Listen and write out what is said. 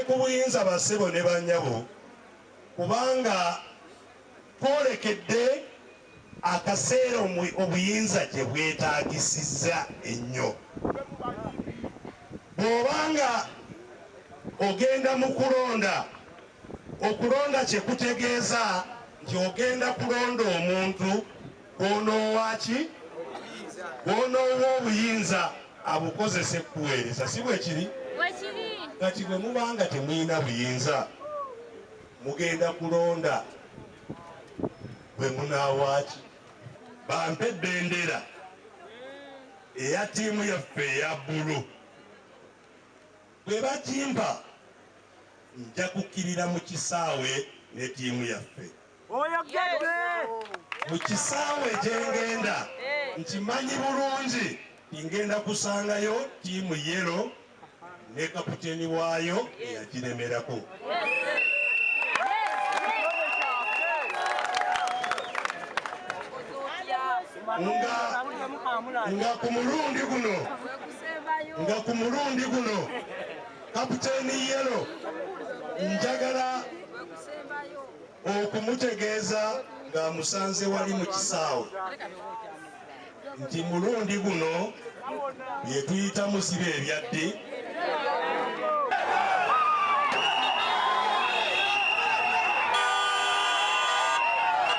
ku buyinza bassebo ne bannyabo kubanga twolekedde akaseera obuyinza gye bwetaagisizza ennyo. Bw'obanga ogenda mu kulonda, okulonda kye kutegeeza nti ogenda kulonda omuntu gw'onoowa obuyinza abukozese kuweereza, si bwe kiri? Kati bwe mubanga temulina buyinza mugenda kulonda bwe munaawaaki? Bampe bendera eya ttiimu yaffe eya bbulu. Bwe bakimpa nja kukkirira mu kisaawe ne ttiimu yaffe. Mu kisaawe gye ngenda nkimanyi bulungi ngenda kusangayo ttiimu yero ne kapiteeni waayo eyagiremerako. Nga ku mulundi guno kapiteeni yero njagala okumutegeeza ng'amusanze wali mu kisaawe nti mulundi guno bye tuyita musibe ebyadde